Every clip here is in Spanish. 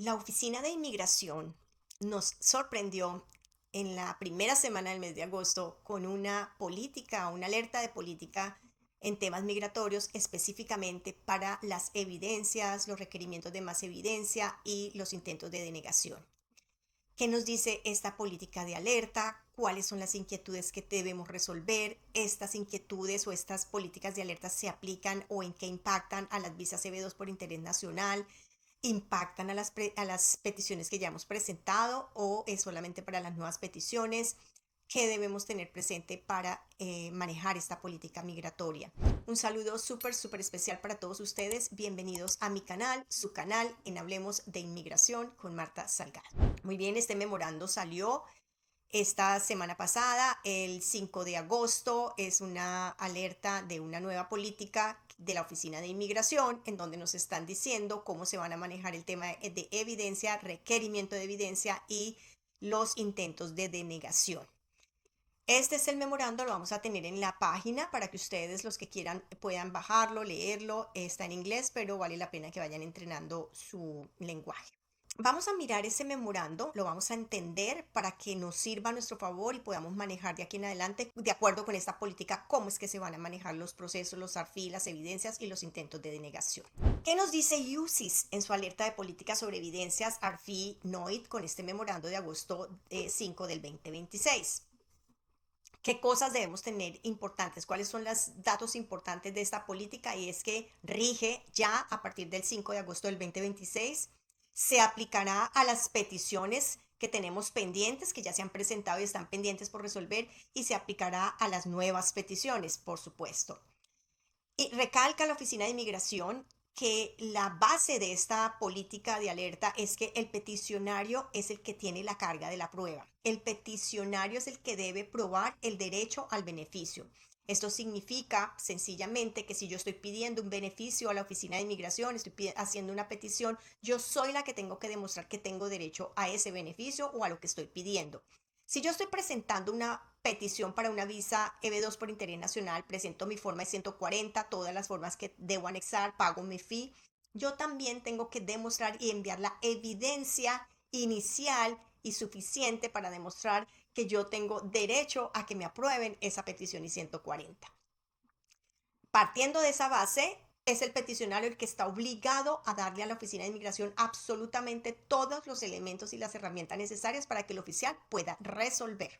La Oficina de Inmigración nos sorprendió en la primera semana del mes de agosto con una política, una alerta de política en temas migratorios, específicamente para las evidencias, los requerimientos de más evidencia y los intentos de denegación. ¿Qué nos dice esta política de alerta? ¿Cuáles son las inquietudes que debemos resolver? ¿Estas inquietudes o estas políticas de alerta se aplican o en qué impactan a las visas EB2 por interés nacional? ¿Impactan a las peticiones que ya hemos presentado o es solamente para las nuevas peticiones? ¿Qué debemos tener presente para manejar esta política migratoria? Un saludo súper especial para todos ustedes. Bienvenidos a mi canal, su canal en Hablemos de Inmigración con Marta Salgado. Muy bien, este memorando salió esta semana pasada, el 5 de agosto, es una alerta de una nueva política de la Oficina de Inmigración en donde nos están diciendo cómo se van a manejar el tema de evidencia, requerimiento de evidencia y los intentos de denegación. Este es el memorando, lo vamos a tener en la página para que ustedes, los que quieran, puedan bajarlo, leerlo. Está en inglés, pero vale la pena que vayan entrenando su lenguaje. Vamos a mirar ese memorando, lo vamos a entender para que nos sirva a nuestro favor y podamos manejar de aquí en adelante, de acuerdo con esta política, cómo es que se van a manejar los procesos, los ARFI, las evidencias y los intentos de denegación. ¿Qué nos dice UCIS en su alerta de política sobre evidencias ARFI NOID con este memorando de agosto 5 del 2026? ¿Qué cosas debemos tener importantes? ¿Cuáles son los datos importantes de esta política? Y es que rige ya a partir del 5 de agosto del 2026. Se aplicará a las peticiones que tenemos pendientes, que ya se han presentado y están pendientes por resolver, y se aplicará a las nuevas peticiones, por supuesto. Y recalca la Oficina de Inmigración que la base de esta política de alerta es que el peticionario es el que tiene la carga de la prueba. El peticionario es el que debe probar el derecho al beneficio. Esto significa sencillamente que si yo estoy pidiendo un beneficio a la Oficina de Inmigración, estoy haciendo una petición, yo soy la que tengo que demostrar que tengo derecho a ese beneficio o a lo que estoy pidiendo. Si yo estoy presentando una petición para una visa EB2 por interés nacional, presento mi forma de 140, todas las formas que debo anexar, pago mi fee, yo también tengo que demostrar y enviar la evidencia inicial y suficiente para demostrar que yo tengo derecho a que me aprueben esa petición y 140. Partiendo de esa base, es el peticionario el que está obligado a darle a la Oficina de Inmigración absolutamente todos los elementos y las herramientas necesarias para que el oficial pueda resolver.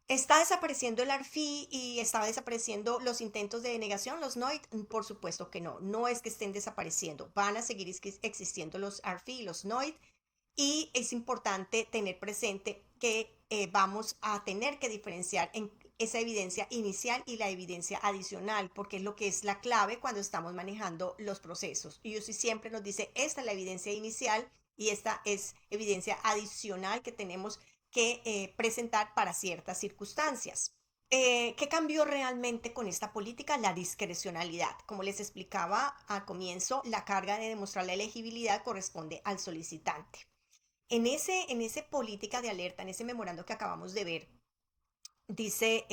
¿Está desapareciendo el ARFI y está desapareciendo los intentos de denegación, los NOID? Por supuesto que no. No es que estén desapareciendo. Van a seguir existiendo los ARFI y los NOID. Y es importante tener presente que vamos a tener que diferenciar en esa evidencia inicial y la evidencia adicional, porque es lo que es la clave cuando estamos manejando los procesos. Y UCI siempre nos dice, esta es la evidencia inicial y esta es evidencia adicional que tenemos que presentar para ciertas circunstancias. ¿Qué cambió realmente con esta política? La discrecionalidad. Como les explicaba al comienzo, la carga de demostrar la elegibilidad corresponde al solicitante. En ese política de alerta, en ese memorando que acabamos de ver, dice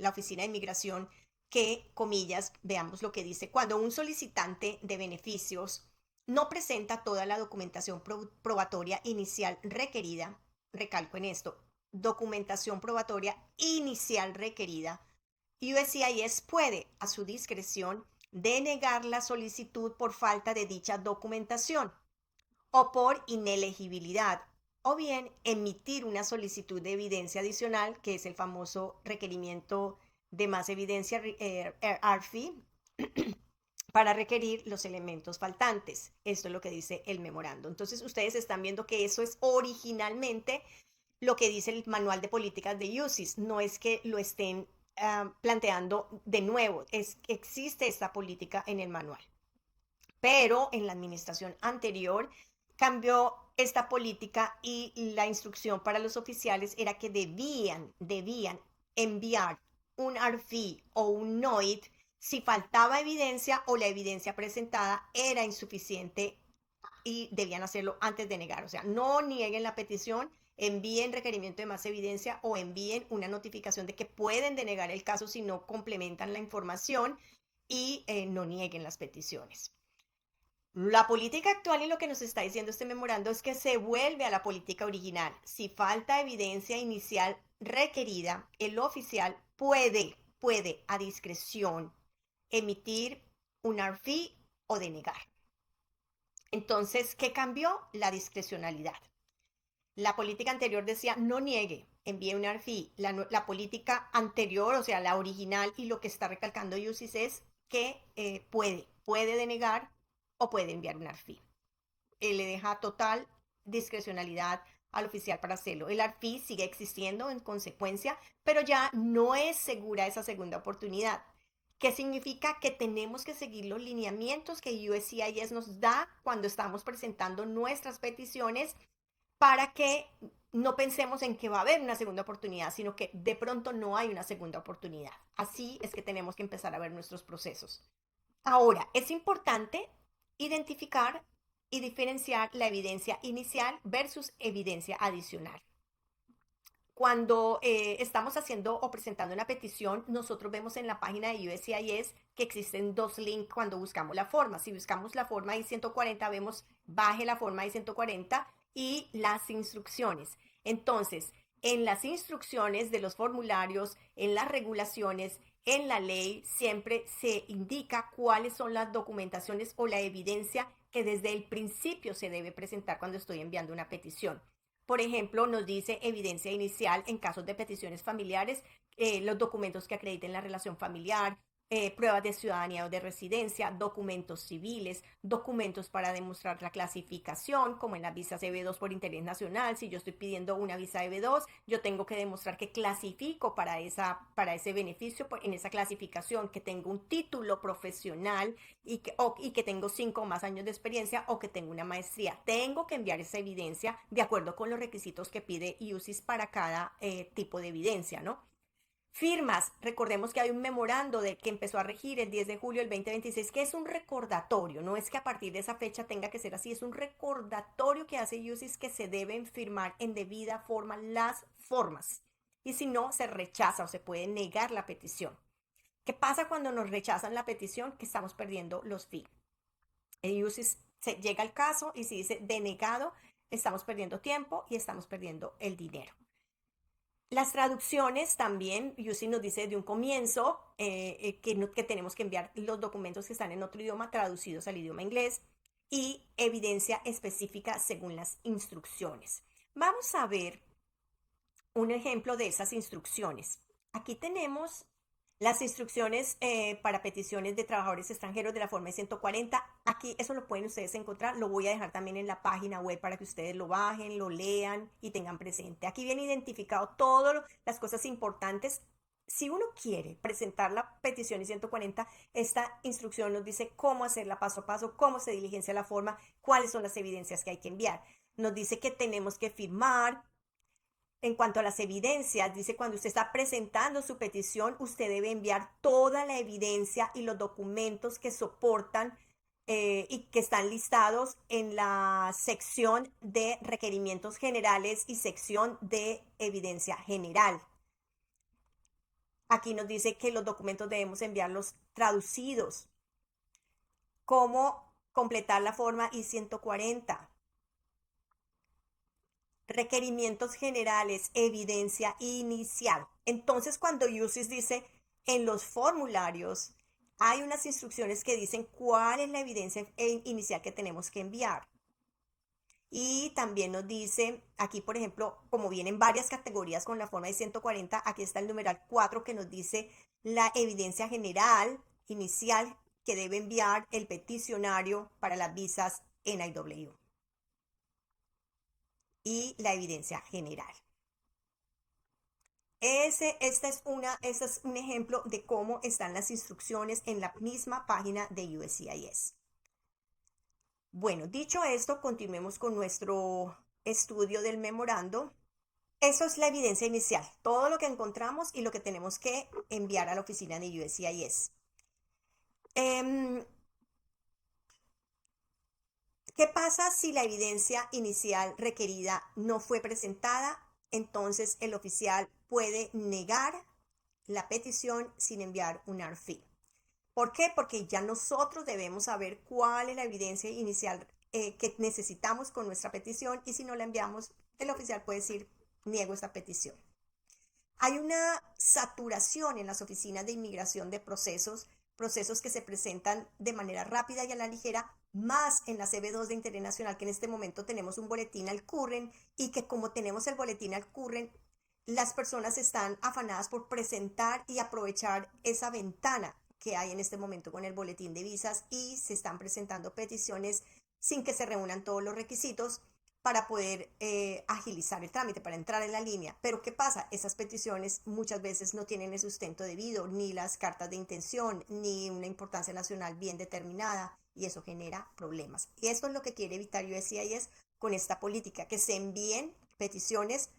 la Oficina de Inmigración que, comillas, veamos lo que dice, cuando un solicitante de beneficios no presenta toda la documentación probatoria inicial requerida, recalco en esto, documentación probatoria inicial requerida, USCIS puede, a su discreción, denegar la solicitud por falta de dicha documentación o por inelegibilidad, o bien emitir una solicitud de evidencia adicional, que es el famoso requerimiento de más evidencia, RFI, para requerir los elementos faltantes. Esto es lo que dice el memorando. Entonces, ustedes están viendo que eso es originalmente lo que dice el manual de políticas de UCIS. No es que lo estén planteando de nuevo, existe esta política en el manual. Pero en la administración anterior cambió esta política y la instrucción para los oficiales era que debían enviar un ARFI o un NOID si faltaba evidencia o la evidencia presentada era insuficiente y debían hacerlo antes de negar. O sea, no nieguen la petición, envíen requerimiento de más evidencia o envíen una notificación de que pueden denegar el caso si no complementan la información y no nieguen las peticiones. La política actual y lo que nos está diciendo este memorando es que se vuelve a la política original. Si falta evidencia inicial requerida, el oficial puede a discreción emitir un ARFI o denegar. Entonces, ¿qué cambió? La discrecionalidad. La política anterior decía no niegue, envíe un ARFI. La política anterior, o sea, la original, y lo que está recalcando UCIS es que puede denegar o puede enviar un ARFI. Le deja total discrecionalidad al oficial para hacerlo. El ARFI sigue existiendo en consecuencia, pero ya no es segura esa segunda oportunidad. ¿Qué significa? Que tenemos que seguir los lineamientos que USCIS nos da cuando estamos presentando nuestras peticiones para que no pensemos en que va a haber una segunda oportunidad, sino que de pronto no hay una segunda oportunidad. Así es que tenemos que empezar a ver nuestros procesos. Ahora, es importante identificar y diferenciar la evidencia inicial versus evidencia adicional. Cuando estamos haciendo o presentando una petición, nosotros vemos en la página de USCIS que existen dos links cuando buscamos la forma. Si buscamos la forma I-140, vemos baje la forma I-140 y las instrucciones. Entonces, en las instrucciones de los formularios, en las regulaciones, en la ley, siempre se indica cuáles son las documentaciones o la evidencia que desde el principio se debe presentar cuando estoy enviando una petición. Por ejemplo, nos dice evidencia inicial en casos de peticiones familiares, los documentos que acrediten la relación familiar, pruebas de ciudadanía o de residencia, documentos civiles, documentos para demostrar la clasificación, como en las visas EB2 por interés nacional. Si yo estoy pidiendo una visa EB2, yo tengo que demostrar que clasifico para ese beneficio, en esa clasificación, que tengo un título profesional y que tengo 5 o más años de experiencia o que tengo una maestría. Tengo que enviar esa evidencia de acuerdo con los requisitos que pide UCIS para cada tipo de evidencia, ¿no? Firmas, recordemos que hay un memorando que empezó a regir el 10 de julio del 2026, que es un recordatorio, no es que a partir de esa fecha tenga que ser así, es un recordatorio que hace UCIS que se deben firmar en debida forma las formas, y si no, se rechaza o se puede negar la petición. ¿Qué pasa cuando nos rechazan la petición? Que estamos perdiendo los fees. El UCIS se llega al caso y si dice denegado, estamos perdiendo tiempo y estamos perdiendo el dinero. Las traducciones también, UCI nos dice de un comienzo que tenemos que enviar los documentos que están en otro idioma traducidos al idioma inglés y evidencia específica según las instrucciones. Vamos a ver un ejemplo de esas instrucciones. Aquí tenemos las instrucciones para peticiones de trabajadores extranjeros de la forma 140. Aquí eso lo pueden ustedes encontrar. Lo voy a dejar también en la página web para que ustedes lo bajen, lo lean y tengan presente. Aquí viene identificado todas las cosas importantes. Si uno quiere presentar la petición I-140, esta instrucción nos dice cómo hacerla paso a paso, cómo se diligencia la forma, cuáles son las evidencias que hay que enviar. Nos dice que tenemos que firmar. En cuanto a las evidencias, dice cuando usted está presentando su petición, usted debe enviar toda la evidencia y los documentos que soportan y que están listados en la sección de requerimientos generales y sección de evidencia general. Aquí nos dice que los documentos debemos enviarlos traducidos. ¿Cómo completar la forma I-140? Requerimientos generales, evidencia inicial. Entonces, cuando UCIS dice en los formularios, hay unas instrucciones que dicen cuál es la evidencia inicial que tenemos que enviar. Y también nos dice, aquí por ejemplo, como vienen varias categorías con la forma de 140, aquí está el numeral 4 que nos dice la evidencia general inicial que debe enviar el peticionario para las visas NIW y la evidencia general. Este es un ejemplo de cómo están las instrucciones en la misma página de USCIS. Bueno, dicho esto, continuemos con nuestro estudio del memorando. Eso es la evidencia inicial, todo lo que encontramos y lo que tenemos que enviar a la oficina de USCIS. ¿Qué pasa si la evidencia inicial requerida no fue presentada? Entonces el oficial puede negar la petición sin enviar un ARFI. ¿Por qué? Porque ya nosotros debemos saber cuál es la evidencia inicial que necesitamos con nuestra petición y si no la enviamos, el oficial puede decir, niego esta petición. Hay una saturación en las oficinas de inmigración de procesos que se presentan de manera rápida y a la ligera, más en la CB2 de Interés Nacional, que en este momento tenemos un boletín al curren y que como tenemos el boletín al curren, las personas están afanadas por presentar y aprovechar esa ventana que hay en este momento con el boletín de visas y se están presentando peticiones sin que se reúnan todos los requisitos para poder agilizar el trámite, para entrar en la línea. Pero ¿qué pasa? Esas peticiones muchas veces no tienen el sustento debido, ni las cartas de intención, ni una importancia nacional bien determinada, y eso genera problemas. Y esto es lo que quiere evitar USCIS con esta política, que se envíen peticiones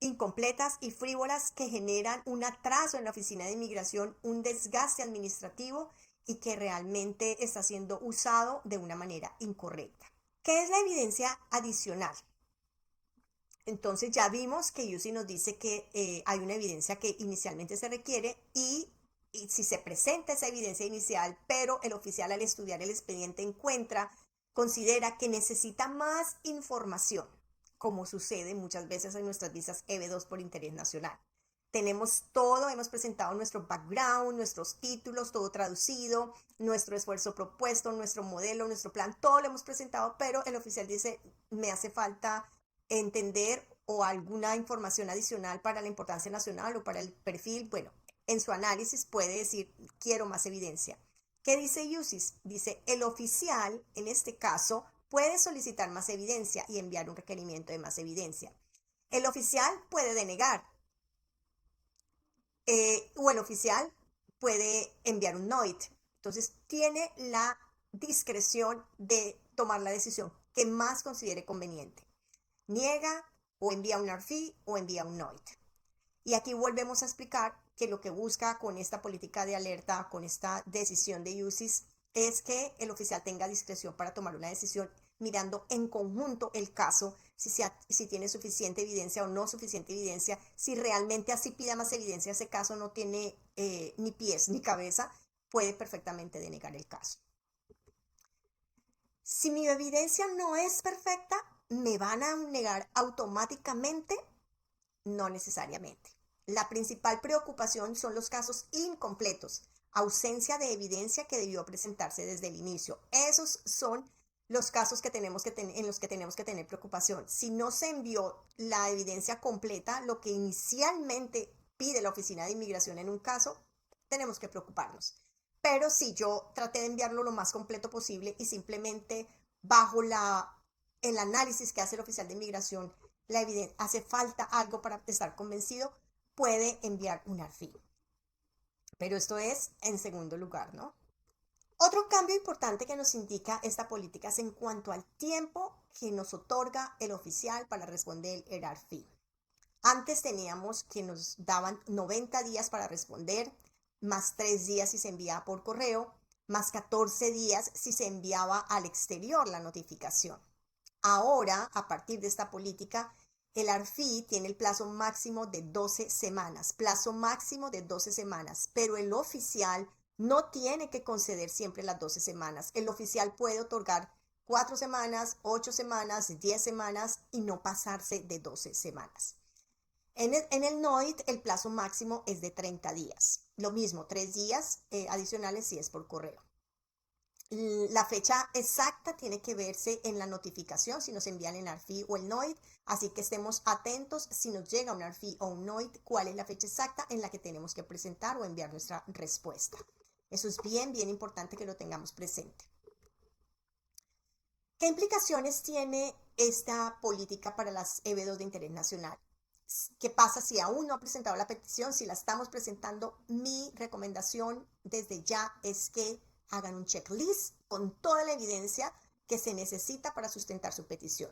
incompletas y frívolas que generan un atraso en la oficina de inmigración, un desgaste administrativo y que realmente está siendo usado de una manera incorrecta. ¿Qué es la evidencia adicional? Entonces ya vimos que UCI nos dice que hay una evidencia que inicialmente se requiere y si se presenta esa evidencia inicial, pero el oficial al estudiar el expediente considera que necesita más información, como sucede muchas veces en nuestras visas EB2 por interés nacional. Tenemos todo, hemos presentado nuestro background, nuestros títulos, todo traducido, nuestro esfuerzo propuesto, nuestro modelo, nuestro plan, todo lo hemos presentado, pero el oficial dice, me hace falta entender o alguna información adicional para la importancia nacional o para el perfil. Bueno, en su análisis puede decir, quiero más evidencia. ¿Qué dice UCIS? Dice, el oficial, en este caso, puede solicitar más evidencia y enviar un requerimiento de más evidencia. El oficial puede denegar. O el oficial puede enviar un NOIT. Entonces tiene la discreción de tomar la decisión que más considere conveniente. Niega o envía un RFI o envía un NOIT. Y aquí volvemos a explicar que lo que busca con esta política de alerta, con esta decisión de UCIS, es que el oficial tenga discreción para tomar una decisión mirando en conjunto el caso, si tiene suficiente evidencia o no suficiente evidencia, si realmente así pida más evidencia, ese caso no tiene ni pies ni cabeza, puede perfectamente denegar el caso. Si mi evidencia no es perfecta, ¿me van a negar automáticamente? No necesariamente. La principal preocupación son los casos incompletos, ausencia de evidencia que debió presentarse desde el inicio. Esos son los casos en los que tenemos que tener preocupación. Si no se envió la evidencia completa, lo que inicialmente pide la Oficina de Inmigración en un caso, tenemos que preocuparnos. Pero si yo traté de enviarlo lo más completo posible y simplemente bajo el análisis que hace el oficial de inmigración, hace falta algo para estar convencido, puede enviar un RFI. Pero esto es en segundo lugar, ¿no? Otro cambio importante que nos indica esta política es en cuanto al tiempo que nos otorga el oficial para responder el RFI. Antes teníamos que nos daban 90 días para responder, más 3 días si se enviaba por correo, más 14 días si se enviaba al exterior la notificación. Ahora, a partir de esta política, el RFI tiene el plazo máximo de 12 semanas, pero el oficial no tiene que conceder siempre las 12 semanas. El oficial puede otorgar 4 semanas, 8 semanas, 10 semanas y no pasarse de 12 semanas. En el NOIT el plazo máximo es de 30 días. Lo mismo, 3 días adicionales si es por correo. La fecha exacta tiene que verse en la notificación si nos envían el RFI o el NOIT, así que estemos atentos si nos llega un RFI o un NOIT, cuál es la fecha exacta en la que tenemos que presentar o enviar nuestra respuesta. Eso es bien importante que lo tengamos presente. ¿Qué implicaciones tiene esta política para las EB2 de interés nacional? ¿Qué pasa si aún no ha presentado la petición? Si la estamos presentando, mi recomendación desde ya es que hagan un checklist con toda la evidencia que se necesita para sustentar su petición.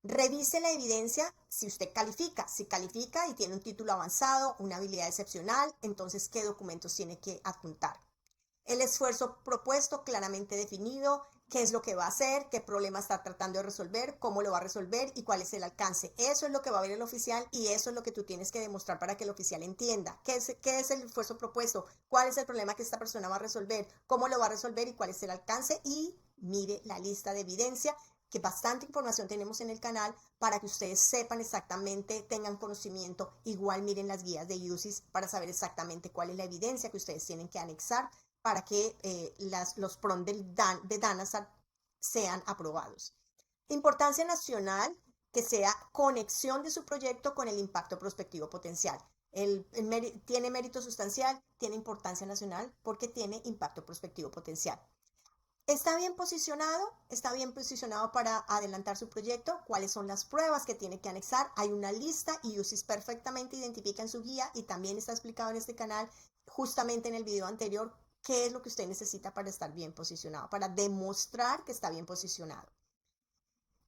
Revise la evidencia si usted califica. Si califica y tiene un título avanzado, una habilidad excepcional, entonces, ¿qué documentos tiene que adjuntar? El esfuerzo propuesto claramente definido, qué es lo que va a hacer, qué problema está tratando de resolver, cómo lo va a resolver y cuál es el alcance. Eso es lo que va a ver el oficial y eso es lo que tú tienes que demostrar para que el oficial entienda qué es el esfuerzo propuesto, cuál es el problema que esta persona va a resolver, cómo lo va a resolver y cuál es el alcance. Y mire la lista de evidencia, que bastante información tenemos en el canal para que ustedes sepan exactamente, tengan conocimiento. Igual miren las guías de UCIS para saber exactamente cuál es la evidencia que ustedes tienen que anexar para que los PRON de Danazar sean aprobados. Importancia nacional, que sea conexión de su proyecto con el impacto prospectivo potencial. Tiene mérito sustancial, tiene importancia nacional porque tiene impacto prospectivo potencial. Está bien posicionado para adelantar su proyecto. ¿Cuáles son las pruebas que tiene que anexar? Hay una lista y UCIS perfectamente identifica en su guía y también está explicado en este canal, justamente en el video anterior, qué es lo que usted necesita para estar bien posicionado, para demostrar que está bien posicionado.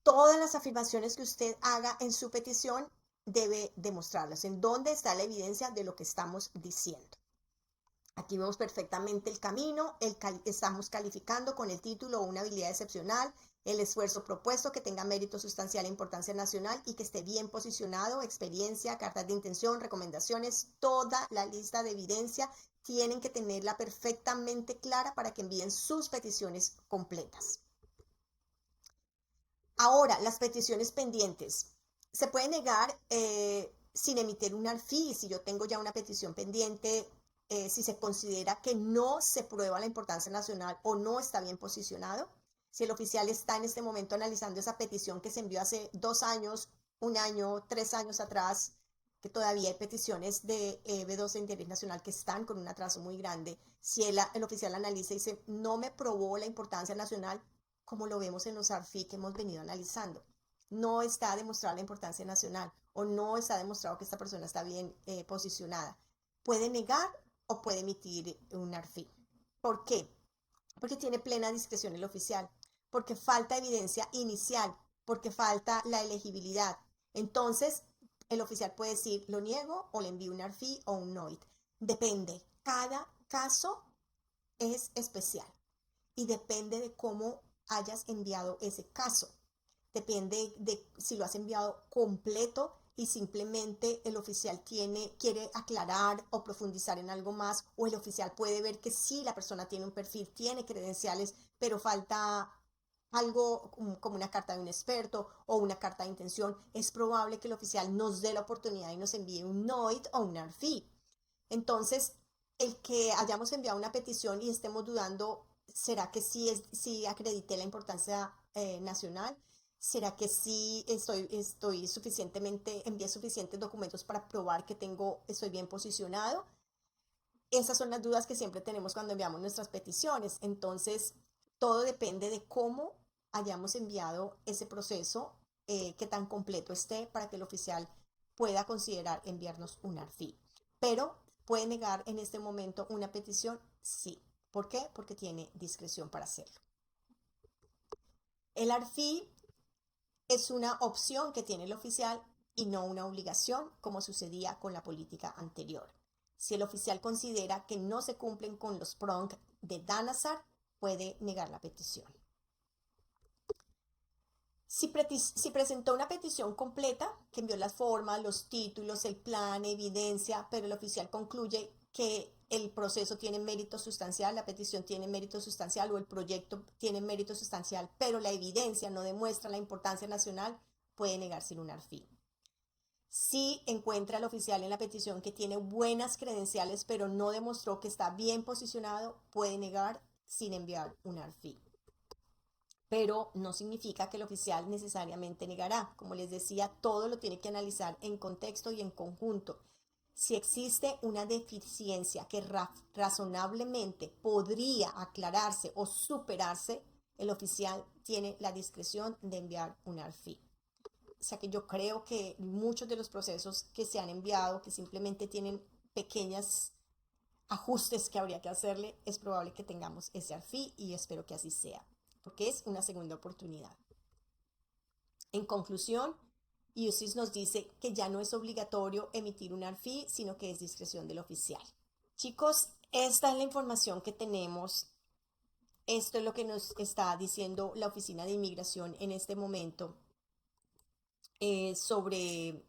Todas las afirmaciones que usted haga en su petición debe demostrarlas. ¿En dónde está la evidencia de lo que estamos diciendo? Aquí vemos perfectamente el camino, estamos calificando con el título una habilidad excepcional, el esfuerzo propuesto que tenga mérito sustancial e importancia nacional y que esté bien posicionado, experiencia, cartas de intención, recomendaciones, toda la lista de evidencia tienen que tenerla perfectamente clara para que envíen sus peticiones completas. Ahora, las peticiones pendientes. Se puede negar sin emitir un ARFI. Si yo tengo ya una petición pendiente, si se considera que no se prueba la importancia nacional o no está bien posicionado. Si el oficial está en este momento analizando esa petición que se envió hace 2 años, 1 año, 3 años atrás, que todavía hay peticiones de B2 de interés nacional que están con un atraso muy grande. Si el oficial analiza y dice, no me probó la importancia nacional, como lo vemos en los ARFI que hemos venido analizando, no está demostrada la importancia nacional o no está demostrado que esta persona está bien posicionada, puede negar o puede emitir un ARFI. ¿Por qué? Porque tiene plena discreción el oficial, porque falta evidencia inicial, porque falta la elegibilidad. Entonces, el oficial puede decir, lo niego o le envío un ARFI o un NOIT. Depende, cada caso es especial y depende de cómo hayas enviado ese caso. Depende de si lo has enviado completo y simplemente el oficial quiere aclarar o profundizar en algo más, o el oficial puede ver que sí, la persona tiene un perfil, tiene credenciales, pero falta algo como una carta de un experto o una carta de intención. Es probable que el oficial nos dé la oportunidad y nos envíe un NOIT o un ARFI. Entonces, el que hayamos enviado una petición y estemos dudando, ¿será que sí acredité la importancia nacional? ¿Será que sí estoy suficientemente, envié suficientes documentos para probar que estoy bien posicionado? Esas son las dudas que siempre tenemos cuando enviamos nuestras peticiones. Entonces, todo depende de cómo hayamos enviado ese proceso, qué tan completo esté para que el oficial pueda considerar enviarnos un ARFI. Pero, ¿puede negar en este momento una petición? Sí. ¿Por qué? Porque tiene discreción para hacerlo. El ARFI es una opción que tiene el oficial y no una obligación, como sucedía con la política anterior. Si el oficial considera que no se cumplen con los PRONC de Danazar, puede negar la petición. Si presentó una petición completa, que envió las formas, los títulos, el plan, evidencia, pero el oficial concluye que el proceso tiene mérito sustancial, la petición tiene mérito sustancial o el proyecto tiene mérito sustancial, pero la evidencia no demuestra la importancia nacional, puede negar sin un ARFI. Si encuentra el oficial en la petición que tiene buenas credenciales, pero no demostró que está bien posicionado, puede negar sin enviar un ARFI. Pero no significa que el oficial necesariamente negará. Como les decía, todo lo tiene que analizar en contexto y en conjunto. Si existe una deficiencia que razonablemente podría aclararse o superarse, el oficial tiene la discreción de enviar un ARFI. O sea que yo creo que muchos de los procesos que se han enviado, que simplemente tienen pequeños ajustes que habría que hacerle, es probable que tengamos ese ARFI y espero que así sea, porque es una segunda oportunidad. En conclusión, UCIS nos dice que ya no es obligatorio emitir un ARFI, sino que es discreción del oficial. Chicos, esta es la información que tenemos Esto es lo que nos está diciendo la Oficina de Inmigración en este momento sobre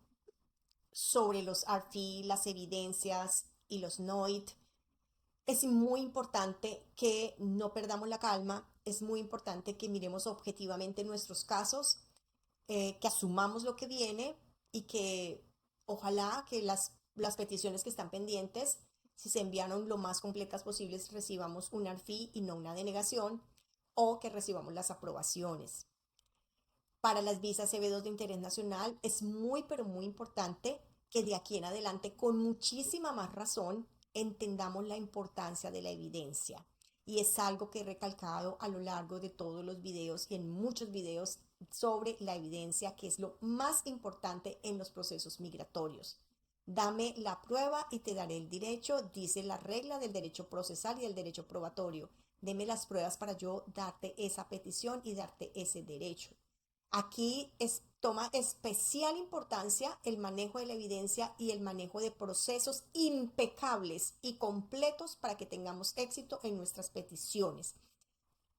los RFI, las evidencias y los NOIT. Es muy importante que no perdamos la calma, es muy importante que miremos objetivamente nuestros casos, que asumamos lo que viene y que ojalá que las peticiones que están pendientes, si se enviaron lo más completas posibles, recibamos un RFI y no una denegación, o que recibamos las aprobaciones. Para las visas EB2 de interés nacional es muy, pero muy importante que de aquí en adelante, con muchísima más razón, entendamos la importancia de la evidencia. Y es algo que he recalcado a lo largo de todos los videos y en muchos videos sobre la evidencia, que es lo más importante en los procesos migratorios. Dame la prueba y te daré el derecho, dice la regla del derecho procesal y del derecho probatorio. Deme las pruebas para yo darte esa petición y darte ese derecho. Aquí toma especial importancia el manejo de la evidencia y el manejo de procesos impecables y completos para que tengamos éxito en nuestras peticiones.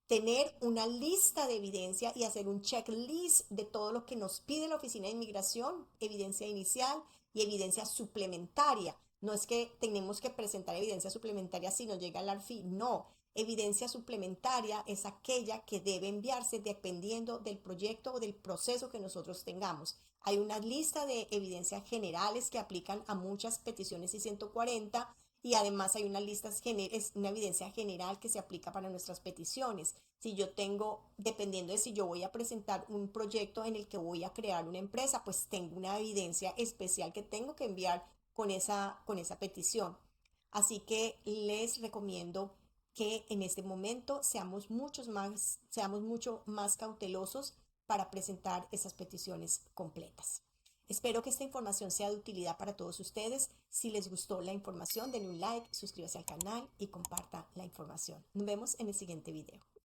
Tener una lista de evidencia y hacer un checklist de todo lo que nos pide la Oficina de Inmigración, evidencia inicial y evidencia suplementaria. No es que tenemos que presentar evidencia suplementaria si nos llega el ARFI, no. Evidencia suplementaria es aquella que debe enviarse dependiendo del proyecto o del proceso que nosotros tengamos. Hay una lista de evidencias generales que aplican a muchas peticiones y 140, y además hay una lista, es una evidencia general que se aplica para nuestras peticiones. Si yo tengo, dependiendo de si yo voy a presentar un proyecto en el que voy a crear una empresa, pues tengo una evidencia especial que tengo que enviar con esa petición. Así que les recomiendo que en este momento seamos mucho más cautelosos para presentar esas peticiones completas. Espero que esta información sea de utilidad para todos ustedes. Si les gustó la información, denle un like, suscríbase al canal y comparta la información. Nos vemos en el siguiente video.